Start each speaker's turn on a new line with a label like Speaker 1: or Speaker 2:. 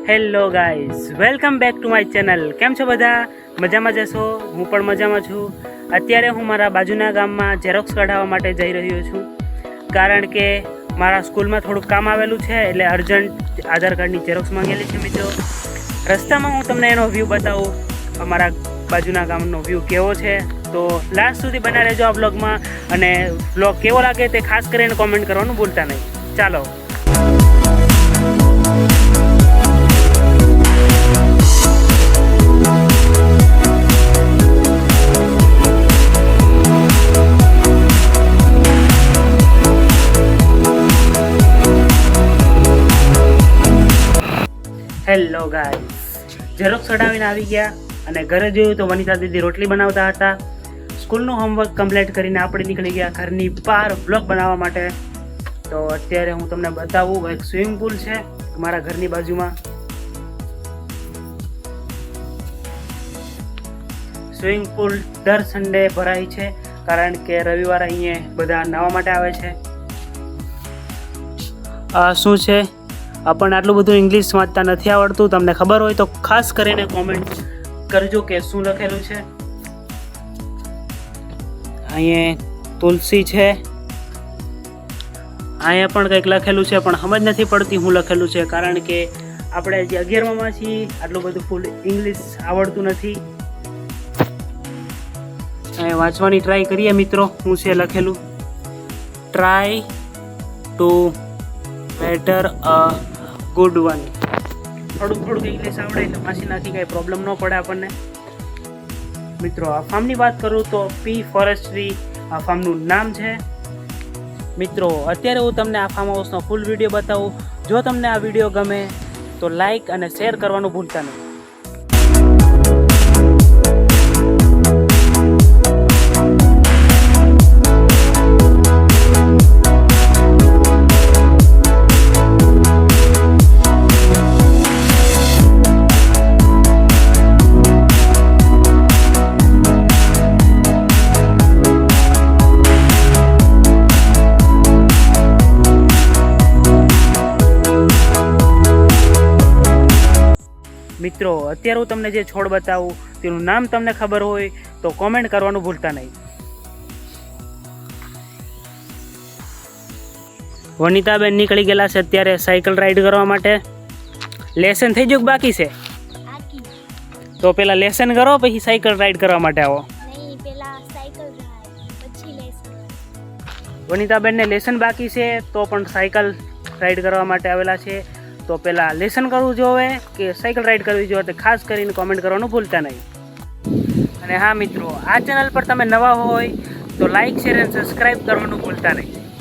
Speaker 1: Hello guys, welcome back to my channel. કેમ છો બધા? મજામાં જશો? હું પણ મજામાં છું. અત્યારે હું મારા બાજુના ગામમાં ઝેરોક્સ કઢાવવા માટે જઈ રહ્યો છું, કારણ કે મારા સ્કૂલમાં થોડુંક કામ આવેલું છે, એટલે અર્જન્ટ આધાર કાર્ડની ઝેરોક્સ માંગેલી છે મિત્રો. રસ્તામાં હું તમને એનો વ્યૂ બતાવું, અમારા બાજુના ગામનો વ્યૂ કેવો છે. તો લાસ્ટ સુધી બના રહેજો આ વ્લોગમાં, અને વ્લોગ કેવો લાગે તે ખાસ કરીને કોમેન્ટ કરવાનું ભૂલતા નહીં. ચાલો. હેલો ગાઈઝ, ઝેરોક્સ કઢાવીને આવી ગયા અને ઘરે જોયું તો વનિતા દીદી રોટલી બનાવતા હતા. સ્કૂલનું હોમવર્ક કમ્પ્લીટ કરીને આપણે નીકળી ગયા ઘરની બહાર બ્લોગ બનાવવા માટે. તો અત્યારે હું તમને બતાવું, એક સ્વિમિંગ પુલ છે મારા ઘરની બાજુમાં. સ્વિમિંગ પુલ દર સન્ડે ભરાય છે, કારણ કે રવિવારે અહીંયા બધા નાહવા માટે આવે છે. આ શું છે? આપણને આટલું બધું ઇંગ્લિશ વાંચતા નથી આવડતું. તમને ખબર હોય તો ખાસ કરીને કોમેન્ટ કરજો કે શું લખેલું છે. અહીંયા તુલસી છે, અહીંયા પણ કંઈક લખેલું છે, પણ સમજ નથી પડતી શું લખેલું છે, કારણ કે આપણે જે 11માં છીએ આટલું બધું ફૂલ ઇંગ્લિશ આવડતું નથી. અહીંયા વાંચવાની ટ્રાય કરીએ મિત્રો, શું છે લખેલું. Try to better a good one. થોડુંક ઇંગ્લિશ આવડે એટલે વાંચીનાથી કાંઈ પ્રોબ્લેમ ન પડે આપણને. મિત્રો આ ફાર્મની વાત કરું તો પી ફોરેસ્ટ્રી આ ફાર્મનું નામ છે. મિત્રો અત્યારે હું તમને આ ફાર્મ હાઉસનો ફૂલ વિડીયો બતાવું. જો તમને આ વિડીયો ગમે તો લાઈક અને શેર કરવાનું ભૂલતા નહીં. મિત્રો અત્યારે હું તમને જે છોડ બતાવું તેનું નામ તમને ખબર હોય તો કોમેન્ટ કરવાનું ભૂલતા નહીં. વનિતાબેન નીકળી ગયેલા છે અત્યારે સાયકલ રાઈડ કરવા માટે. લેસન થઈ ગયું બાકી છે? તો પેલા લેસન કરો પછી સાયકલ રાઈડ કરવા માટે આવો. વનિતાબેનને લેસન બાકી છે તો પણ સાયકલ રાઈડ કરવા માટે આવેલા છે. તો પહેલાં લેસન કરવું જોઈએ કે સાયકલ રાઈડ કરવી જોઈએ, તે ખાસ કરીને કોમેન્ટ કરવાનું ભૂલતા નહીં. અને હા મિત્રો, આ ચેનલ પર તમે નવા હોય તો લાઇક, શેર અને સબસ્ક્રાઈબ કરવાનું ભૂલતા નહીં.